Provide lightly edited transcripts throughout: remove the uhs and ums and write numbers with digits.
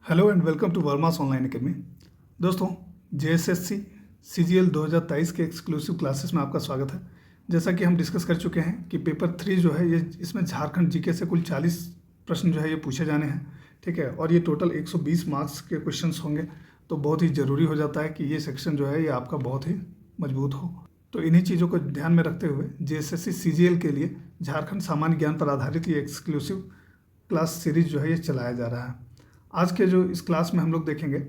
Hello and welcome to Varma's online academy. दोस्तों, JSSC CGL 2023 के exclusive classes में आपका स्वागत है। जैसा कि हम डिस्कस कर चुके हैं कि पेपर 3 जो है ये इसमें झारखंड जीके से कुल 40 प्रश्न जो है ये पूछे जाने हैं, ठीक है। और ये टोटल 120 मार्क्स के क्वेश्चंस होंगे, तो बहुत ही ज़रूरी हो जाता है कि ये सेक्शन जो है ये आपका बहुत ही मजबूत हो। तो इन्हीं चीज़ों को ध्यान में रखते हुए जेएसएससी सीजीएल के लिए झारखंड सामान्य ज्ञान पर आधारित ये एक्सक्लूसिव क्लास सीरीज जो है ये चलाया जा रहा है। आज के जो इस क्लास में हम लोग देखेंगे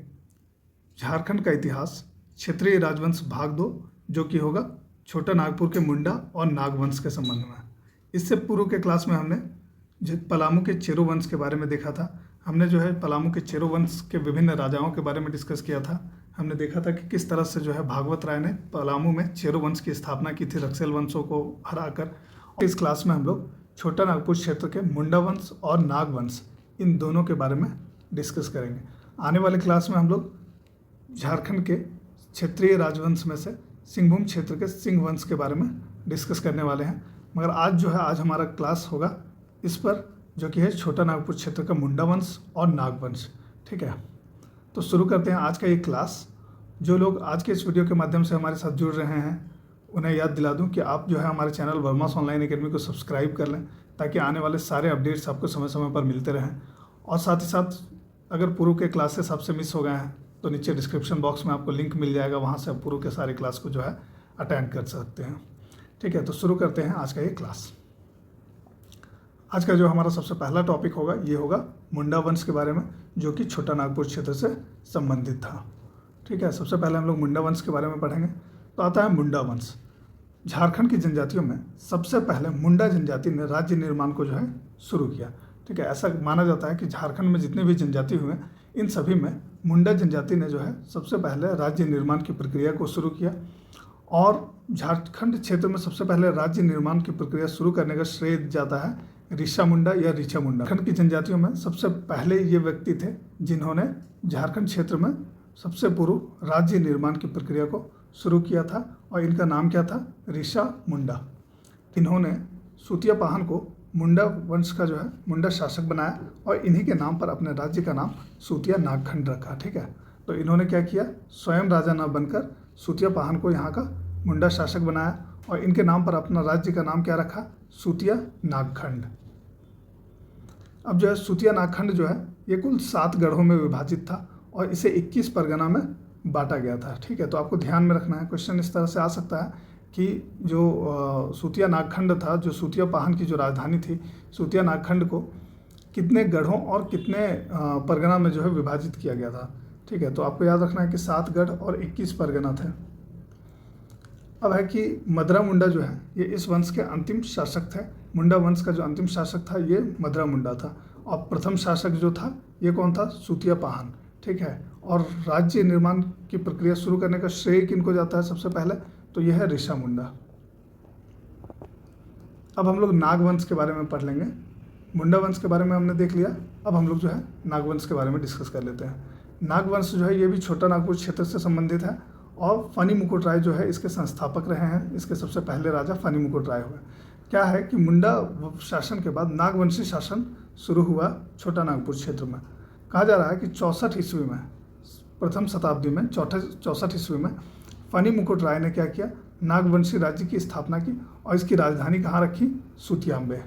झारखंड का इतिहास, क्षेत्रीय राजवंश भाग 2, जो कि होगा छोटा नागपुर के मुंडा और नागवंश के संबंध में। इससे पूर्व के क्लास में हमने पलामू के चेरो वंश के बारे में देखा था। हमने जो है पलामू के चेरो वंश के विभिन्न राजाओं के बारे में डिस्कस किया था। हमने देखा था कि किस तरह से जो है भागवत राय ने पलामू में चेरो वंश की स्थापना की थी रक्सेल वंशों को हराकर। इस क्लास में हम लोग छोटा नागपुर क्षेत्र के मुंडा वंश और नागवंश इन दोनों के बारे में डिस्कस करेंगे। आने वाले क्लास में हम लोग झारखंड के क्षेत्रीय राजवंश में से सिंहभूम क्षेत्र के सिंह वंश के बारे में डिस्कस करने वाले हैं। मगर आज हमारा क्लास होगा इस पर, जो कि है छोटा नागपुर क्षेत्र का मुंडा वंश और नागवंश, ठीक है। तो शुरू करते हैं आज का ये क्लास। जो लोग आज के इस वीडियो के माध्यम से हमारे साथ जुड़ रहे हैं उन्हें याद दिला दूं कि आप जो है हमारे चैनल वर्मास ऑनलाइन एकेडमी को सब्सक्राइब कर लें, ताकि आने वाले सारे अपडेट्स आपको समय समय पर मिलते रहें। और साथ ही साथ अगर पूर्व के क्लासेस आपसे मिस हो गए हैं तो नीचे डिस्क्रिप्शन बॉक्स में आपको लिंक मिल जाएगा, वहाँ से आप पूर्व के सारे क्लास को जो है अटेंड कर सकते हैं, ठीक है। तो शुरू करते हैं आज का ये क्लास। आज का जो हमारा सबसे पहला टॉपिक होगा ये होगा मुंडा वंश के बारे में, जो कि छोटा नागपुर क्षेत्र से संबंधित था, ठीक है। सबसे पहले हम लोग मुंडा वंश के बारे में पढ़ेंगे। तो आता है मुंडा वंश। झारखंड की जनजातियों में सबसे पहले मुंडा जनजाति ने राज्य निर्माण को जो है शुरू किया, ठीक है। ऐसा माना जाता है कि झारखंड में जितने भी जनजाति हुए इन सभी में मुंडा जनजाति ने जो है सबसे पहले राज्य निर्माण की प्रक्रिया को शुरू किया। और झारखंड क्षेत्र में सबसे पहले राज्य निर्माण की प्रक्रिया शुरू करने का श्रेय जाता है ऋषा मुंडा या ऋचा मुंडा। झारखंड की जनजातियों में सबसे पहले ये व्यक्ति थे जिन्होंने झारखंड क्षेत्र में सबसे पूर्व राज्य निर्माण की प्रक्रिया को शुरू किया था, और इनका नाम क्या था? ऋषा मुंडा। इन्होंने सूतिया पाहन को मुंडा वंश का जो है मुंडा शासक बनाया, और इन्हीं के नाम पर अपने राज्य का नाम सूतिया नागखंड रखा, ठीक है। तो इन्होंने क्या किया? स्वयं राजा न बनकर सूतिया पाहन को यहाँ का मुंडा शासक बनाया, और इनके नाम पर अपना राज्य का नाम क्या रखा? सूतिया नागखंड। अब जो है सूतिया नागखंड जो है ये कुल 7 गढ़ों में विभाजित था, और इसे 21 परगना में बांटा गया था, ठीक है। तो आपको ध्यान में रखना है, क्वेश्चन इस तरह से आ सकता है कि जो सूतिया नागखंड था, जो सूतिया पाहन की जो राजधानी थी, सूतिया नागखंड को कितने गढ़ों और कितने परगना में जो है विभाजित किया गया था, ठीक है। तो आपको याद रखना है कि 7 गढ़ और 21 परगना थे। अब है कि मदरा मुंडा जो है ये इस वंश के अंतिम शासक थे। मुंडा वंश का जो अंतिम शासक था ये मदरा मुंडा था, और प्रथम शासक जो था ये कौन था? सूतिया पाहन, ठीक है। और राज्य निर्माण की प्रक्रिया शुरू करने का श्रेय किनको जाता है सबसे पहले? तो यह है ऋषा मुंडा। अब हम लोग नागवंश के बारे में पढ़ लेंगे। मुंडा वंश के बारे में हमने देख लिया, अब हम लोग जो है नागवंश के बारे में डिस्कस कर लेते हैं। नागवंश जो है ये भी छोटा नागपुर क्षेत्र से संबंधित है, और फनी मुकुट राय जो है इसके संस्थापक रहे हैं। इसके सबसे पहले राजा फनी मुकुट राय हुए। क्या है कि मुंडा शासन के बाद नागवंशी शासन शुरू हुआ छोटा नागपुर क्षेत्र में। कहा जा रहा है कि 64 ईस्वी में, प्रथम शताब्दी में 64 ईस्वी में फनी मुकुट राय ने क्या किया? नागवंशी राज्य की स्थापना की, और इसकी राजधानी कहाँ रखी? सूतियाम्बे।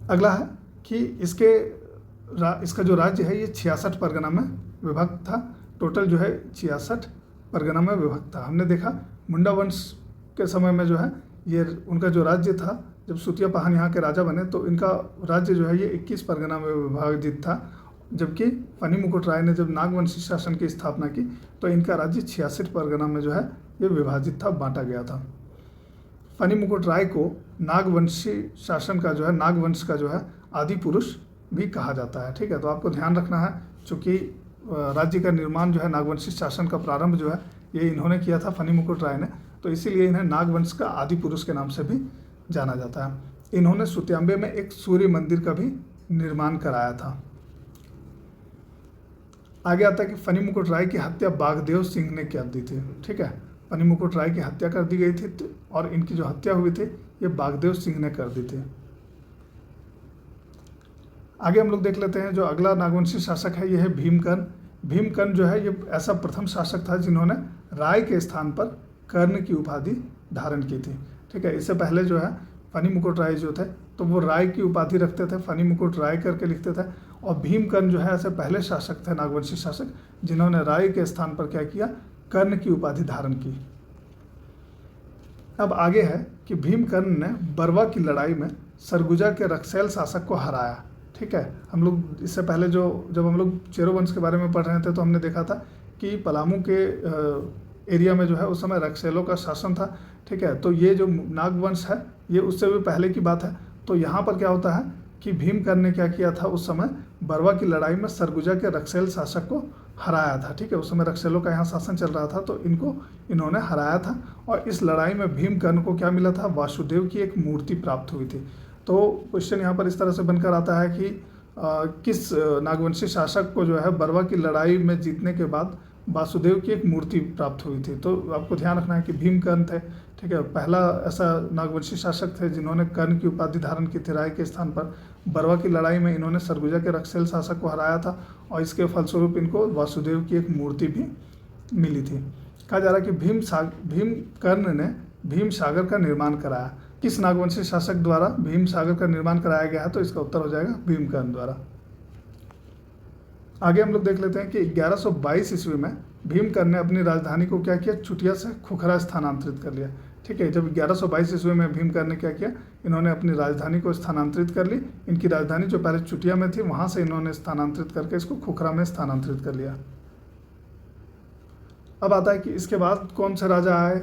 अगला है कि इसका जो राज्य है ये 66 परगना में विभक्त था। टोटल जो है 66 परगना में विभक्त था। हमने देखा मुंडा वंश के समय में जो है ये उनका जो राज्य था, जब सूतिया पाहन यहाँ के राजा बने तो इनका राज्य जो है ये 21 परगना में विभाजित था, जबकि फनी मुकुट राय ने जब नागवंशी शासन की स्थापना की तो इनका राज्य 66 परगना में जो है ये विभाजित था, बांटा गया था। फनी मुकुट राय को नागवंशी शासन का जो है, नागवंश का जो है आदि पुरुष भी कहा जाता है, ठीक है। तो आपको ध्यान रखना है, चूँकि राज्य का निर्माण जो है नागवंशी शासन का प्रारंभ जो है ये इन्होंने किया था फनी मुकुट राय ने, तो इसीलिए इन्हें नागवंश का आदि पुरुष के नाम से भी जाना जाता है। इन्होंने सूतियाम्बे में एक सूर्य मंदिर का भी निर्माण कराया था। आगे आता है कि फनी मुकुट राय की हत्या बागदेव सिंह ने कर दी थी, ठीक है। फनी मुकुट राय की हत्या कर दी गई थी, और इनकी जो हत्या हुई थी ये बागदेव सिंह ने कर दी थी। आगे हम लोग देख लेते हैं जो अगला नागवंशी शासक है, ये है भीमकर्ण। भीमकर्ण जो है ये ऐसा प्रथम शासक था जिन्होंने राय के स्थान पर कर्ण की उपाधि धारण की थी। ठीक है, इससे पहले जो है फनी मुकुट राय जो थे तो वो राय की उपाधि रखते थे, फनी मुकुट राय करके लिखते थे। और भीमकर्ण जो है ऐसे पहले शासक थे, नागवंशी शासक, जिन्होंने राय के स्थान पर क्या किया, कर्ण की उपाधि धारण की। अब आगे है कि भीमकर्ण ने बरवा की लड़ाई में सरगुजा के रक्सैल शासक को हराया। ठीक है, हम लोग इससे पहले जब हम लोग चेरो वंश के बारे में पढ़ रहे थे तो हमने देखा था कि पलामू के एरिया में जो है उस समय रक्सैलों का शासन था। ठीक है, तो ये जो नागवंश है ये उससे भी पहले की बात है। तो यहाँ पर क्या होता है कि भीमकर्ण ने क्या किया था, उस समय बरवा की लड़ाई में सरगुजा के रक्सैल शासक को हराया था। ठीक है, उस समय रक्सैलों का यहाँ शासन चल रहा था, तो इन्होंने हराया था। और इस लड़ाई में भीमकर्ण को क्या मिला था, वासुदेव की एक मूर्ति प्राप्त हुई थी। तो क्वेश्चन यहाँ पर इस तरह से बनकर आता है कि किस नागवंशी शासक को जो है बरवा की लड़ाई में जीतने के बाद वासुदेव की एक मूर्ति प्राप्त हुई थी। तो आपको ध्यान रखना है कि भीमकर्ण थे। ठीक है, पहला ऐसा नागवंशी शासक थे जिन्होंने कर्ण की उपाधि धारण की थी राय के स्थान पर। बरवा की लड़ाई में इन्होंने सरगुजा के रक्सैल शासक को हराया था और इसके फलस्वरूप इनको वासुदेव की एक मूर्ति भी मिली थी। कहा जा रहा है कि भीमकर्ण ने भीम सागर का निर्माण कराया। किस नागवंशी शासक द्वारा भीम सागर का निर्माण कराया गया है, तो इसका उत्तर हो जाएगा भीमकर्ण द्वारा। आगे हम लोग देख लेते हैं कि 1122 ईस्वी में भीमकर्ण ने अपनी राजधानी को क्या किया, चुटिया से खुखरा स्थानांतरित कर लिया। ठीक है, जब 1122 ईस्वी में भीमकर्ण ने क्या किया, इन्होंने अपनी राजधानी को स्थानांतरित कर ली। इनकी राजधानी जो पहले चुटिया में थी वहाँ से इन्होंने स्थानांतरित करके इसको खुखरा में स्थानांतरित कर लिया। अब आता है कि इसके बाद कौन से राजा आए,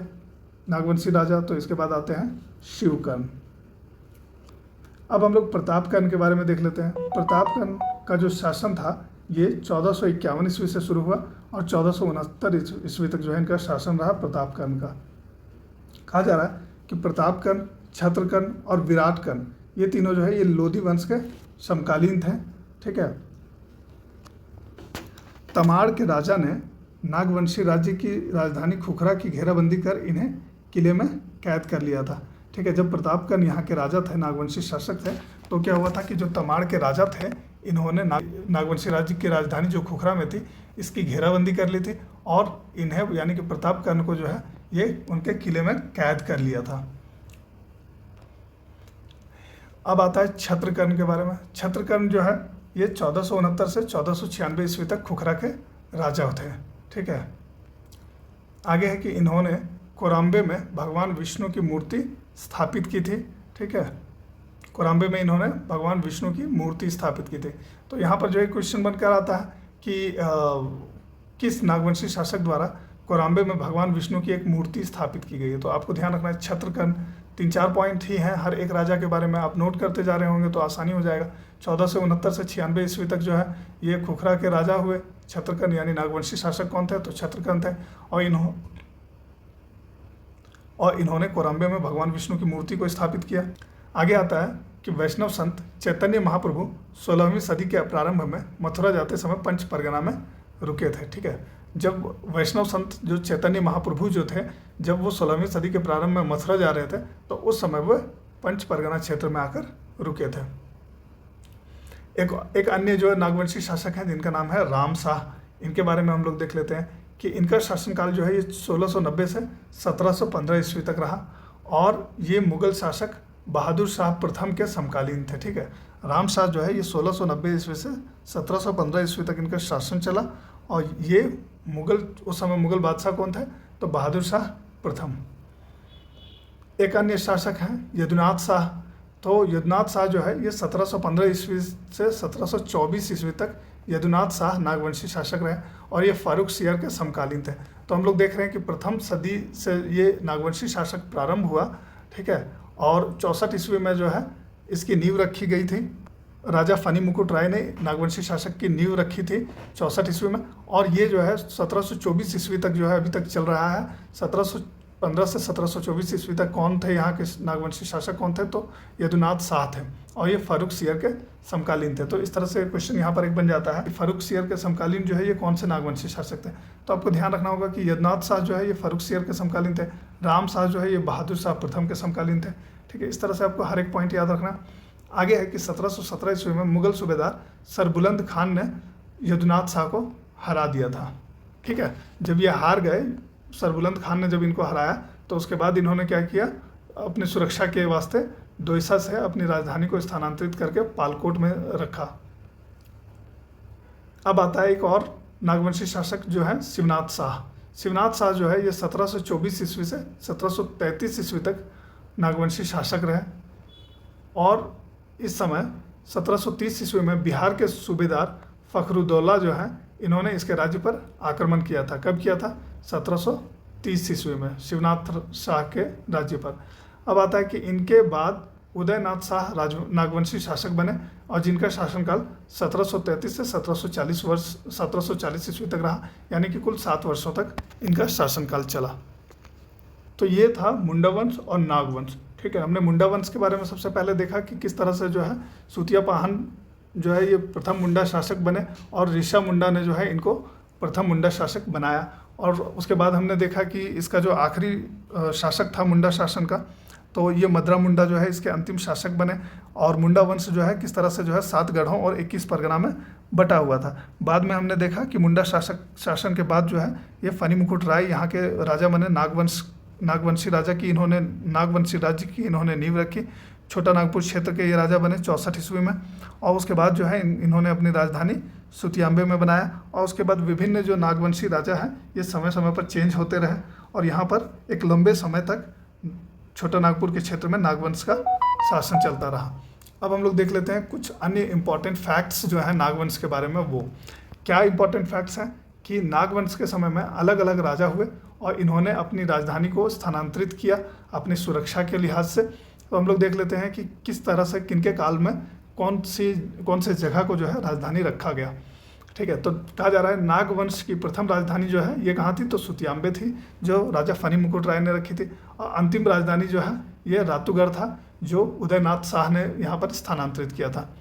नागवंशी राजा, तो इसके बाद आते हैं शिवकर्ण। अब हम लोग प्रतापकर्ण के बारे में देख लेते हैं। प्रतापकर्ण का जो शासन था ये 1451 ईस्वी से शुरू हुआ और 1469 ईस्वी तक जो है इनका शासन रहा प्रतापकर्ण का। कहा जा रहा है कि प्रतापकर्ण, छत्रकर्ण और विराटकर्ण ये तीनों जो है ये लोधी वंश के समकालीन थे। ठीक है, तमाड़ के राजा ने नागवंशी राज्य की राजधानी खुखरा की घेराबंदी कर इन्हें किले में कैद कर लिया था। ठीक है, जब प्रतापकर्ण यहाँ के राजा थे, नागवंशी शासक थे, तो क्या हुआ था कि जो तमाड़ के राजा थे इन्होंने नागवंशी राज्य की राजधानी जो खुखरा में थी इसकी घेराबंदी कर ली थी और इन्हें यानी कि प्रतापकर्ण को जो है ये उनके किले में कैद कर लिया था। अब आता है छत्रकर्ण के बारे में। छत्रकर्ण जो है ये 1469 से 1496 ईस्वी तक खुखरा के राजा थे। ठीक है, आगे है कि इन्होंने कोराम्बे में भगवान विष्णु की मूर्ति स्थापित की थी। ठीक है, कोराम्बे में इन्होंने भगवान विष्णु की मूर्ति स्थापित की थी। तो यहाँ पर जो एक क्वेश्चन बनकर आता है कि किस नागवंशी शासक द्वारा कोराम्बे में भगवान विष्णु की एक मूर्ति स्थापित की गई है। तो आपको ध्यान रखना है छत्रकर्ण, 3-4 पॉइंट ही हैं हर एक राजा के बारे में, आप नोट करते जा रहे होंगे तो आसानी हो जाएगा। 1469 से 96 ईस्वी तक जो है ये खुखरा के राजा हुए। छत्रकर्ण यानी नागवंशी शासक कौन थे, तो छत्रकर्ण थे। और इन्होंने कोराम्बे में भगवान विष्णु की मूर्ति को स्थापित किया। आगे आता है कि वैष्णव संत चैतन्य महाप्रभु 16वीं सदी के प्रारंभ में मथुरा जाते समय पंच परगना में रुके थे। ठीक है, जब वैष्णव संत जो चैतन्य महाप्रभु जो थे जब वो 16वीं सदी के प्रारंभ में मथुरा जा रहे थे तो उस समय वो पंच परगना क्षेत्र में आकर रुके थे। एक अन्य जो है नागवंशी शासक हैं जिनका नाम है राम शाह। इनके बारे में हम लोग देख लेते हैं कि इनका शासनकाल जो है ये 1690 से 1715 ईस्वी तक रहा और ये मुगल शासक बहादुर शाह प्रथम के समकालीन थे। ठीक है, राम शाह जो है ये 1690 ईस्वी से 1715 ईस्वी तक इनका शासन चला और ये उस समय मुगल बादशाह कौन थे, तो बहादुर शाह प्रथम। एक अन्य शासक हैं यदुनाथ शाह। तो यदुनाथ शाह जो है ये 1715 ईस्वी से 1724 ईस्वी तक यदुनाथ शाह नागवंशी शासक रहे और ये फारुखसियर के समकालीन थे। तो हम लोग देख रहे हैं कि प्रथम सदी से ये नागवंशी शासक प्रारंभ हुआ। ठीक है, और 64 ईस्वी में जो है इसकी नींव रखी गई थी। राजा फनी मुकुट राय ने नागवंशी शासक की नींव रखी थी 64 ईस्वी में और ये जो है 1724 ईस्वी तक जो है अभी तक चल रहा है। 1715 से 1724 ईस्वी तक कौन थे यहाँ के नागवंशी शासक कौन थे, तो यदुनाथ शाह थे और ये फारुखसियर के समकालीन थे। तो इस तरह से क्वेश्चन यहाँ पर एक बन जाता है कि फारुखसियर के समकालीन जो है ये कौन से नागवंशी शासक थे। तो आपको ध्यान रखना होगा कि यदुनाथ शाह जो है ये फारुखसियर के समकालीन थे, राम शाह जो है ये बहादुर शाह प्रथम के समकालीन थे। ठीक है, इस तरह से आपको हर एक पॉइंट याद रखना। आगे है कि 1717 ईस्वी में मुगल सूबेदार सरबुलंद खान ने यदुनाथ शाह को हरा दिया था। ठीक है, जब ये हार गए, सरबुलंद खान ने जब इनको हराया, तो उसके बाद इन्होंने क्या किया, अपनी सुरक्षा के वास्ते दोयसा से अपनी राजधानी को स्थानांतरित करके पालकोट में रखा। अब आता है एक और नागवंशी शासक जो है शिवनाथ शाह। शिवनाथ शाह जो है ये 1724 ईस्वी से 1733 ईस्वी तक नागवंशी शासक रहे और इस समय 1730 ईस्वी में बिहार के सूबेदार फखरुद्दौला जो है इन्होंने इसके राज्य पर आक्रमण किया था। कब किया था? 1730 ईस्वी में शिवनाथ शाह के राज्य पर। अब आता है कि इनके बाद उदयनाथ शाह नागवंशी शासक बने और जिनका शासनकाल 1733 से 1740 ईस्वी तक रहा, यानी कि कुल 7 वर्षों तक इनका शासनकाल चला। तो ये था मुंडा वंश और नागवंश। ठीक है, हमने मुंडा वंश के बारे में सबसे पहले देखा कि किस तरह से जो है सूतिया पाहन जो है ये प्रथम मुंडा शासक बने और ऋषा मुंडा ने जो है इनको प्रथम मुंडा शासक बनाया। और उसके बाद हमने देखा कि इसका जो आखिरी शासक था मुंडा शासन का, तो ये मद्रा मुंडा जो है इसके अंतिम शासक बने। और मुंडा वंश जो है किस तरह से जो है 7 गढ़ों और 21 परगना में बटा हुआ था। बाद में हमने देखा कि मुंडा शासन के बाद जो है ये फनी मुकुट राय यहाँ के राजा बने। नागवंशी राजा की इन्होंने नागवंशी राज्य की इन्होंने नींव रखी। छोटा नागपुर क्षेत्र के ये राजा बने 64 ईस्वी में और उसके बाद जो है इन्होंने अपनी राजधानी सुतियांबे में बनाया। और उसके बाद विभिन्न जो नागवंशी राजा हैं ये समय समय पर चेंज होते रहे और यहाँ पर एक लंबे समय तक छोटा नागपुर के क्षेत्र में नागवंश का शासन चलता रहा। अब हम लोग देख लेते हैं कुछ अन्य इम्पॉर्टेंट फैक्ट्स जो है नागवंश के बारे में। वो क्या इम्पॉर्टेंट फैक्ट्स हैं कि नागवंश के समय में अलग अलग राजा हुए और इन्होंने अपनी राजधानी को स्थानांतरित किया अपनी सुरक्षा के लिहाज से। तो हम लोग देख लेते हैं कि किस तरह से किनके काल में कौन से जगह को जो है राजधानी रखा गया। ठीक है, तो कहा जा रहा है नागवंश की प्रथम राजधानी जो है ये कहाँ थी, तो सुतियांबे थी जो राजा फनी मुकुट राय ने रखी थी। और अंतिम राजधानी जो है ये रातूगढ़ था जो उदयनाथ शाह ने यहाँ पर स्थानांतरित किया था।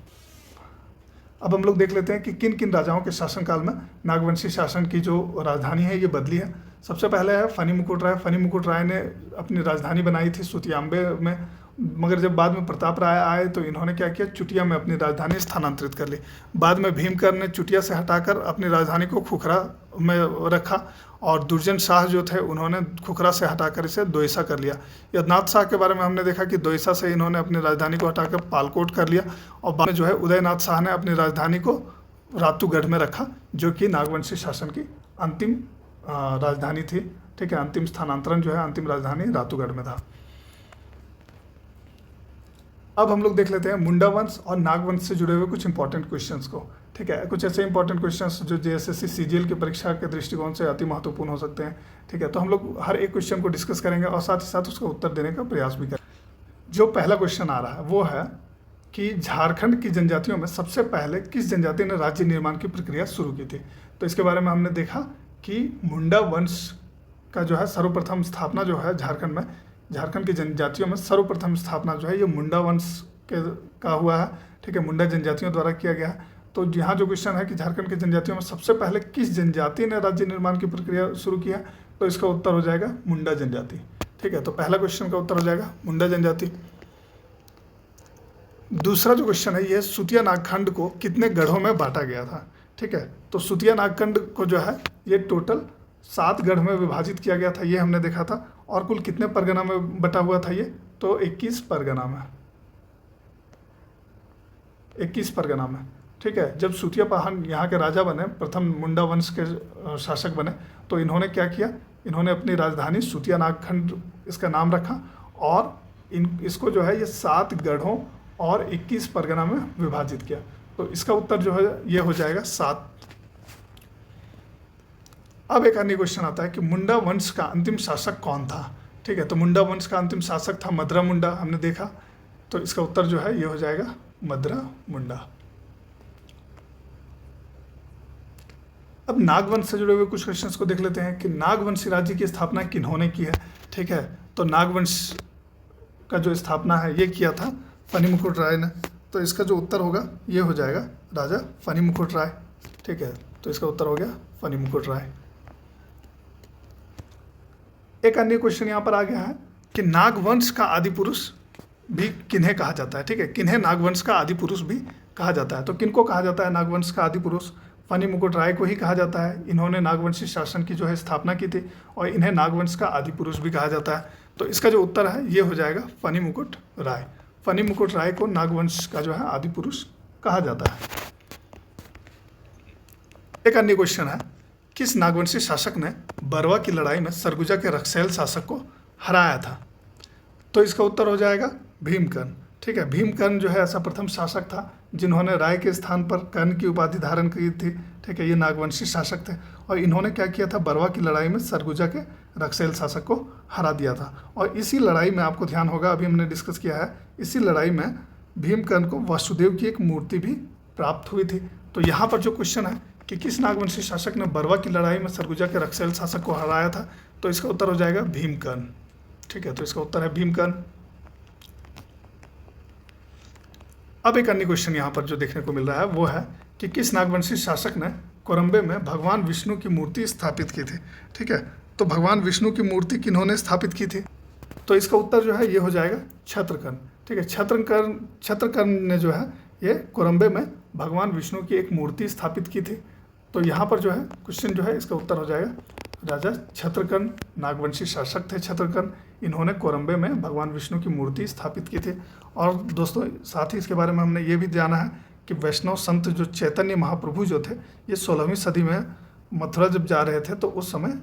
अब हम लोग देख लेते हैं कि किन किन राजाओं के शासनकाल में नागवंशी शासन की जो राजधानी है ये बदली है। सबसे पहले है फनी मुकुट राय। फनी मुकुट राय ने अपनी राजधानी बनाई थी सुतियांबे में, मगर जब बाद में प्रताप राय आए तो इन्होंने क्या किया, चुटिया में अपनी राजधानी स्थानांतरित कर ली। बाद में भीमकर ने चुटिया से हटाकर अपनी राजधानी को खुखरा में रखा और दुर्जन शाह जो थे उन्होंने खुखरा से हटाकर इसे दोयसा कर लिया। यदनाथ शाह के बारे में हमने देखा कि दोयसा से इन्होंने अपनी राजधानी को हटाकर पालकोट कर लिया और बाद में जो है उदयनाथ शाह ने अपनी राजधानी को रातूगढ़ में रखा जो कि नागवंशी शासन की अंतिम राजधानी थी। ठीक है, अंतिम स्थानांतरण जो है अंतिम राजधानी रातूगढ़ में था। अब हम लोग देख लेते हैं मुंडा वंश और नागवंश से जुड़े हुए कुछ इंपॉर्टेंट क्वेश्चंस को। ठीक है, कुछ ऐसे इंपॉर्टेंट क्वेश्चंस जो जेएसएससी सीजीएल की परीक्षा के दृष्टिकोण से अति महत्वपूर्ण हो सकते हैं। ठीक है, तो हम लोग हर एक क्वेश्चन को डिस्कस करेंगे और साथ ही साथ उसका उत्तर देने का प्रयास भी करेंगे। जो पहला क्वेश्चन आ रहा है वो है कि झारखंड की जनजातियों में सबसे पहले किस जनजाति ने राज्य निर्माण की प्रक्रिया शुरू की थी। तो इसके बारे में हमने देखा कि मुंडा वंश का जो है सर्वप्रथम स्थापना जो है झारखंड की जनजातियों में सर्वप्रथम स्थापना जो है ये मुंडा वंश का हुआ है। ठीक है, मुंडा जनजातियों द्वारा किया गया है। तो यहाँ जो क्वेश्चन है कि झारखंड की जनजातियों में सबसे पहले किस जनजाति ने राज्य निर्माण की प्रक्रिया शुरू किया, तो इसका उत्तर हो जाएगा मुंडा जनजाति। ठीक है, तो पहला क्वेश्चन का उत्तर हो जाएगा मुंडा जनजाति। दूसरा जो क्वेश्चन है ये सुतिया नागखंड को कितने गढ़ों में बांटा गया था। ठीक है, तो सुतिया नागखंड को जो है ये टोटल 7 गढ़ में विभाजित किया गया था, ये हमने देखा था। और कुल कितने परगना में बटा हुआ था ये, तो 21 परगना में, 21 परगना में। ठीक है, जब सुतिया पाहन यहाँ के राजा बने, प्रथम मुंडा वंश के शासक बने, तो इन्होंने क्या किया, इन्होंने अपनी राजधानी सुतिया नागखंड इसका नाम रखा और इसको जो है ये 7 गढ़ों और 21 परगना में विभाजित किया। तो इसका उत्तर जो है ये हो जाएगा 7। अब एक अन्य क्वेश्चन आता है कि मुंडा वंश का अंतिम शासक कौन था। ठीक है, तो मुंडा वंश का अंतिम शासक था मद्रा मुंडा, हमने देखा। तो इसका उत्तर जो है ये हो जाएगा मद्रा मुंडा। अब नागवंश से जुड़े हुए कुछ क्वेश्चंस को देख लेते हैं कि नागवंशी राज्य की स्थापना किन्होंने की है। ठीक है, तो नागवंश का जो स्थापना है ये किया था फनी मुकुट राय ने। तो इसका जो उत्तर होगा ये हो जाएगा राजा फनी मुकुट राय। ठीक है, तो इसका उत्तर हो गया फनी मुकुट राय। एक अन्य क्वेश्चन यहाँ पर आ गया है कि नागवंश का आदि पुरुष भी किन्हें कहा जाता है, ठीक है, किन्हें नागवंश का आदि पुरुष भी कहा जाता है। तो किनको कहा जाता है नागवंश का आदि पुरुष? फनी मुकुट राय को ही कहा जाता है। इन्होंने नागवंशी शासन की जो है स्थापना की थी और इन्हें नागवंश का आदि पुरुष भी कहा जाता है। तो इसका जो उत्तर है ये हो जाएगा फनी मुकुट राय। फनी मुकुट राय को नागवंश का जो है आदि पुरुष कहा जाता है। एक अन्य क्वेश्चन है, किस नागवंशी शासक ने बरवा की लड़ाई में सरगुजा के रक्सैल शासक को हराया था? तो इसका उत्तर हो जाएगा भीमकर्ण, ठीक है। भीमकर्ण जो है ऐसा प्रथम शासक था जिन्होंने राय के स्थान पर कर्ण की उपाधि धारण की थी, ठीक है। ये नागवंशी शासक थे और इन्होंने क्या किया था, बरवा की लड़ाई में सरगुजा के रक्सैल शासक को हरा दिया था। और इसी लड़ाई में आपको ध्यान होगा, अभी हमने डिस्कस किया है, इसी लड़ाई में भीमकर्ण को वासुदेव की एक मूर्ति भी प्राप्त हुई थी। तो यहाँ पर जो क्वेश्चन है कि किस नागवंशी शासक ने बरवा की लड़ाई में सरगुजा के रक्सैल शासक को हराया था, तो इसका उत्तर हो जाएगा भीमकर्ण, ठीक है। तो इसका उत्तर है भीमकर्ण। अब एक अन्य क्वेश्चन यहाँ पर जो देखने को मिल रहा है वो है कि किस नागवंशी शासक ने कोरम्बे में भगवान विष्णु की मूर्ति स्थापित की थी, ठीक है। तो भगवान विष्णु की मूर्ति किन्होंने स्थापित की थी? तो इसका उत्तर जो है ये हो जाएगा छत्रकर्ण, ठीक है। छत्रकर्ण ने जो है ये कोरम्बे में भगवान विष्णु की एक मूर्ति स्थापित की थी। तो यहाँ पर जो है क्वेश्चन जो है इसका उत्तर हो जाएगा राजा छत्रकर्ण, नागवंशी शासक थे छत्रकर्ण। इन्होंने कोरम्बे में भगवान विष्णु की मूर्ति स्थापित की थी। और दोस्तों साथ ही इसके बारे में हमने ये भी जाना है कि वैष्णव संत जो चैतन्य महाप्रभु जो थे, ये 16वीं सदी में मथुरा जब जा रहे थे तो उस समय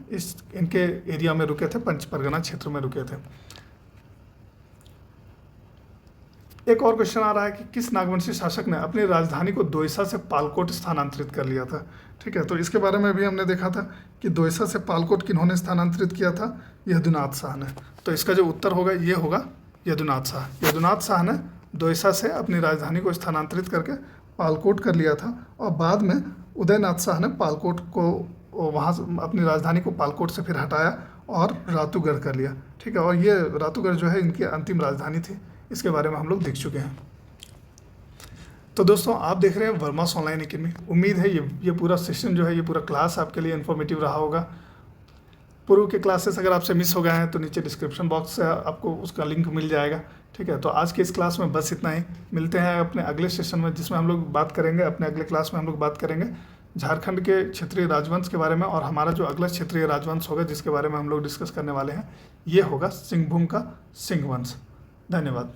इनके एरिया में रुके थे, पंच परगना क्षेत्र में रुके थे। एक और क्वेश्चन आ रहा है कि किस नागवंशी शासक ने अपनी राजधानी को दोयसा से पालकोट स्थानांतरित कर लिया था, ठीक है। तो इसके बारे में भी हमने देखा था कि दोयसा से पालकोट किन्होंने स्थानांतरित किया था, यदुनाथ शाह ने। तो इसका जो उत्तर होगा ये होगा यदुनाथ शाह। यदुनाथ शाह ने दोयसा से अपनी राजधानी को स्थानांतरित करके पालकोट कर लिया था और बाद में उदयनाथ शाह ने पालकोट को वहाँ अपनी राजधानी को पालकोट से फिर हटाया और रातूगढ़ कर लिया, ठीक है। और ये रातूगढ़ जो है इनकी अंतिम राजधानी थी। इसके बारे में हम लोग देख चुके हैं। तो दोस्तों आप देख रहे हैं वर्मास ऑनलाइन एकेडमी। उम्मीद है ये पूरा सेशन जो है, ये पूरा क्लास आपके लिए इन्फॉर्मेटिव रहा होगा। पूर्व के क्लासेस अगर आपसे मिस हो गए हैं तो नीचे डिस्क्रिप्शन बॉक्स से आपको उसका लिंक मिल जाएगा, ठीक है। तो आज के इस क्लास में बस इतना ही। मिलते हैं अपने अगले सेशन में जिसमें हम लोग बात करेंगे, अपने अगले क्लास में हम लोग बात करेंगे झारखंड के क्षेत्रीय राजवंश के बारे में। और हमारा जो अगला क्षेत्रीय राजवंश होगा जिसके बारे में हम लोग डिस्कस करने वाले हैं, ये होगा सिंहभूम का सिंह वंश। धन्यवाद।